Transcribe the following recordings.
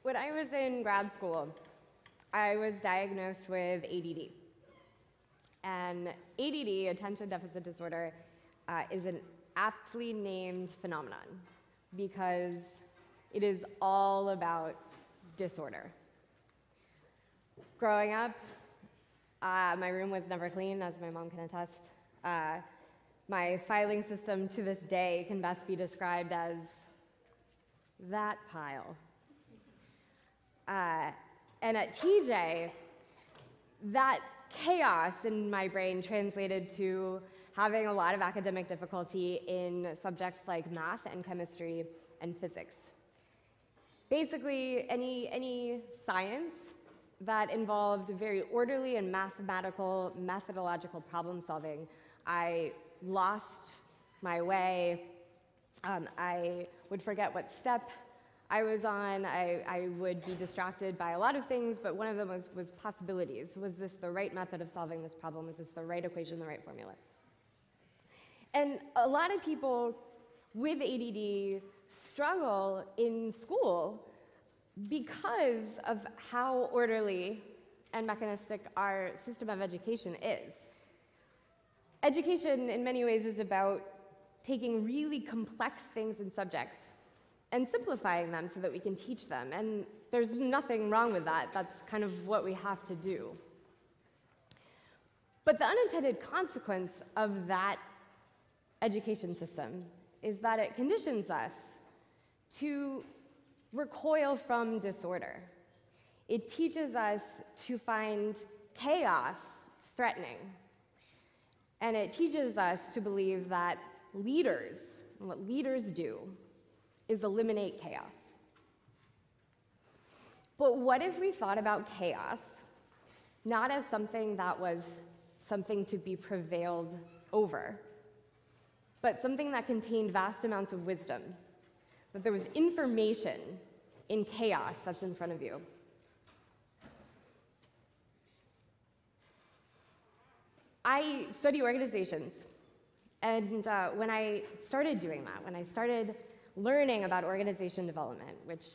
When I was in grad school, I was diagnosed with ADD. And ADD, attention deficit disorder, is an aptly named phenomenon because it is all about disorder. Growing up, my room was never clean, as my mom can attest. My filing system to this day can best be described as that pile. And at TJ, that chaos in my brain translated to having a lot of academic difficulty in subjects like math and chemistry and physics. Basically, any science that involved very orderly and mathematical, methodological problem solving, I lost my way. I would forget what step I was on. I would be distracted by a lot of things, but one of them was possibilities. Was this the right method of solving this problem? Was this the right equation, the right formula? And a lot of people with ADD struggle in school because of how orderly and mechanistic our system of education is. Education, in many ways, is about taking really complex things and subjects and simplifying them so that we can teach them. And there's nothing wrong with that. That's kind of what we have to do. But the unintended consequence of that education system is that it conditions us to recoil from disorder. It teaches us to find chaos threatening. And it teaches us to believe that leaders, and what leaders do, is eliminate chaos. But what if we thought about chaos not as something that was something to be prevailed over, but something that contained vast amounts of wisdom, that there was information in chaos that's in front of you? I study organizations, and when I started doing that, when I started learning about organization development, which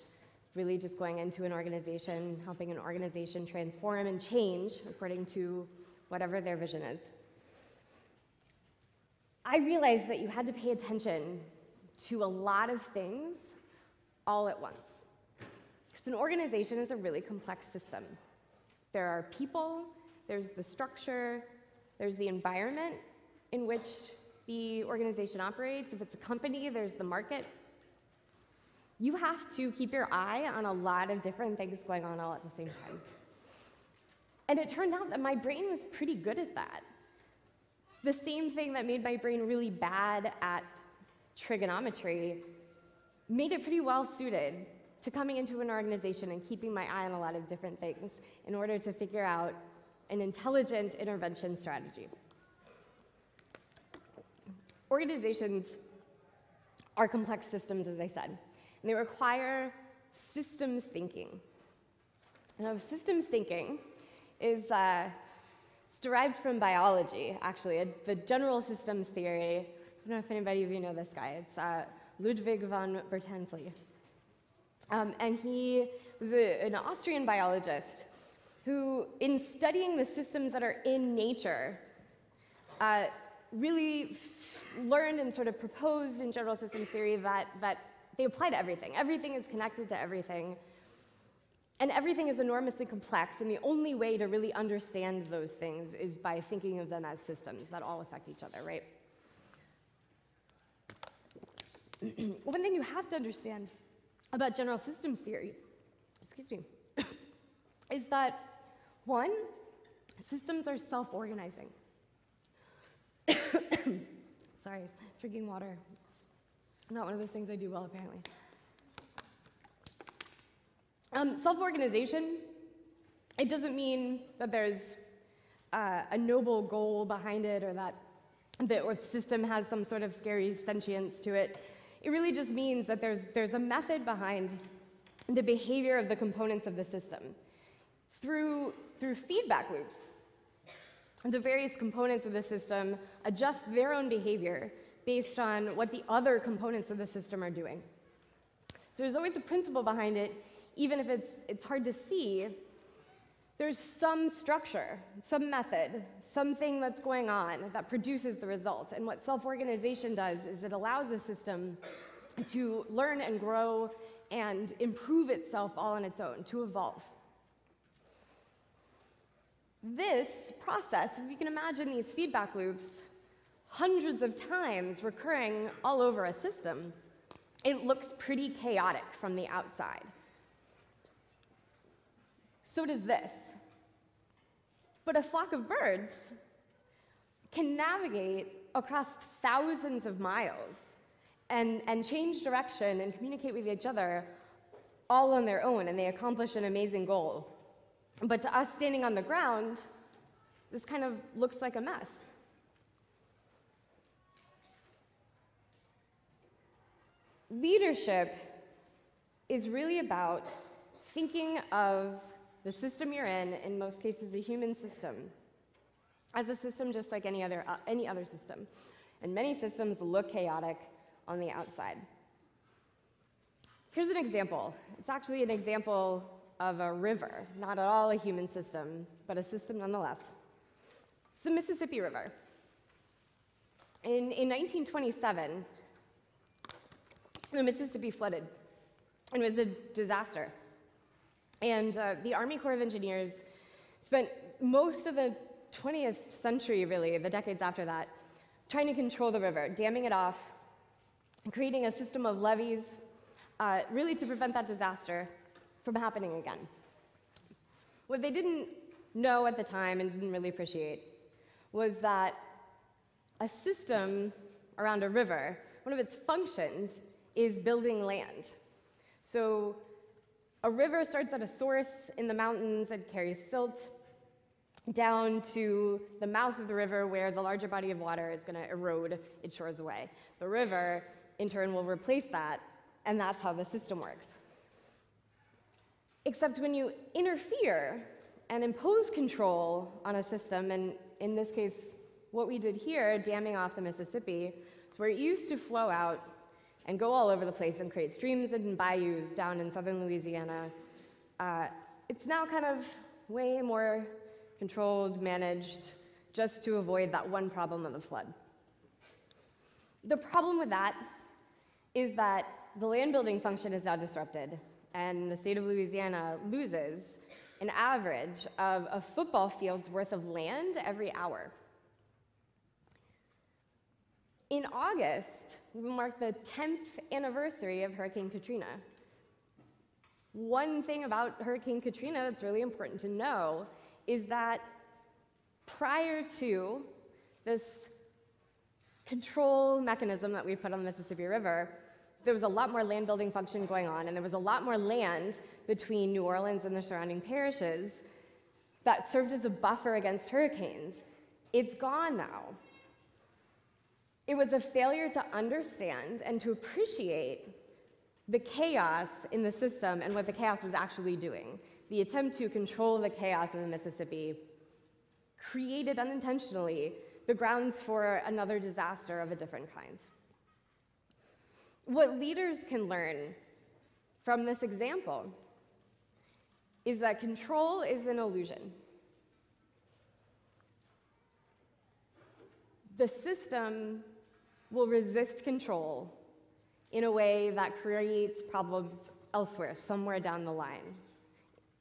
really just going into an organization, helping an organization transform and change according to whatever their vision is, I realized that you had to pay attention to a lot of things all at once. Because an organization is a really complex system. There are people, there's the structure, there's the environment in which the organization operates. If it's a company, there's the market. You have to keep your eye on a lot of different things going on all at the same time. And it turned out that my brain was pretty good at that. The same thing that made my brain really bad at trigonometry made it pretty well suited to coming into an organization and keeping my eye on a lot of different things in order to figure out an intelligent intervention strategy. Organizations are complex systems, as I said, and they require systems thinking. Now, systems thinking is it's derived from biology, actually, the general systems theory. I don't know if anybody of you know this guy. It's Ludwig von Bertalanffy. And he was an Austrian biologist who, in studying the systems that are in nature, really learned and sort of proposed in general systems theory that they apply to everything. Everything is connected to everything. And everything is enormously complex, and the only way to really understand those things is by thinking of them as systems that all affect each other, right? One thing you have to understand about general systems theory, is that, one, systems are self-organizing. Sorry, drinking water. It's not one of those things I do well, apparently. Self-organization, it doesn't mean that there's a noble goal behind it or that the system has some sort of scary sentience to it. It really just means that there's a method behind the behavior of the components of the system. Through feedback loops, the various components of the system adjust their own behavior based on what the other components of the system are doing. So there's always a principle behind it, even if it's hard to see, there's some structure, some method, something that's going on that produces the result. And what self-organization does is it allows a system to learn and grow and improve itself all on its own, to evolve. This process, if you can imagine these feedback loops, hundreds of times recurring all over a system, it looks pretty chaotic from the outside. So does this. But a flock of birds can navigate across thousands of miles and change direction and communicate with each other all on their own, and they accomplish an amazing goal. But to us standing on the ground, this kind of looks like a mess. Leadership is really about thinking of the system you're in most cases a human system, as a system just like any other system. And many systems look chaotic on the outside. Here's an example. It's actually an example of a river, not at all a human system, but a system nonetheless. It's the Mississippi River. In 1927, the Mississippi flooded, and it was a disaster. And the Army Corps of Engineers spent most of the 20th century, really, the decades after that, trying to control the river, damming it off, creating a system of levees, really to prevent that disaster from happening again. What they didn't know at the time and didn't really appreciate was that a system around a river, one of its functions is building land. So a river starts at a source in the mountains and carries silt down to the mouth of the river where the larger body of water is going to erode its shores away. The river, in turn, will replace that, and that's how the system works. Except when you interfere and impose control on a system, and in this case, what we did here, damming off the Mississippi, is where it used to flow out and go all over the place and create streams and bayous down in southern Louisiana. It's now kind of way more controlled, managed, just to avoid that one problem of the flood. The problem with that is that the land building function is now disrupted, and the state of Louisiana loses an average of a football field's worth of land every hour. In August, we will mark the 10th anniversary of Hurricane Katrina. One thing about Hurricane Katrina that's really important to know is that prior to this control mechanism that we put on the Mississippi River, there was a lot more land building function going on, and there was a lot more land between New Orleans and the surrounding parishes that served as a buffer against hurricanes. It's gone now. It was a failure to understand and to appreciate the chaos in the system and what the chaos was actually doing. The attempt to control the chaos in the Mississippi created unintentionally the grounds for another disaster of a different kind. What leaders can learn from this example is that control is an illusion. The system will resist control in a way that creates problems elsewhere, somewhere down the line.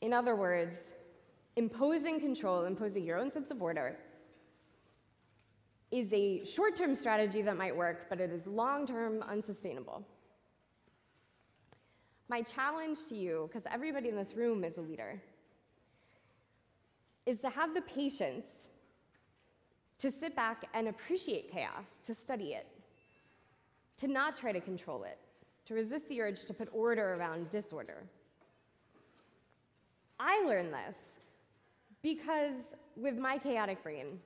In other words, imposing control, imposing your own sense of order, is a short-term strategy that might work, but it is long-term unsustainable. My challenge to you, because everybody in this room is a leader, is to have the patience to sit back and appreciate chaos, to study it, to not try to control it, to resist the urge to put order around disorder. I learned this because with my chaotic brain,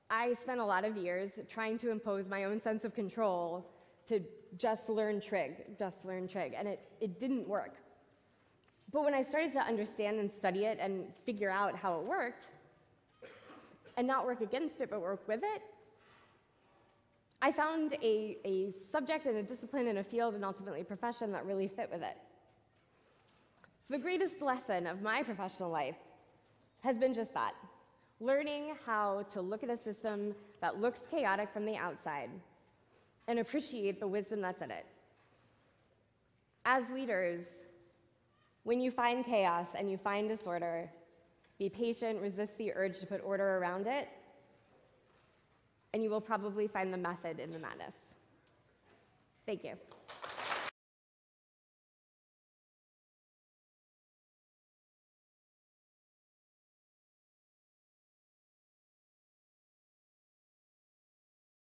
I spent a lot of years trying to impose my own sense of control to just learn trig, and it didn't work. But when I started to understand and study it and figure out how it worked, and not work against it, but work with it, I found a subject and a discipline and a field and ultimately a profession that really fit with it. The greatest lesson of my professional life has been just that, learning how to look at a system that looks chaotic from the outside and appreciate the wisdom that's in it. As leaders, when you find chaos and you find disorder, be patient, resist the urge to put order around it, and you will probably find the method in the madness. Thank you.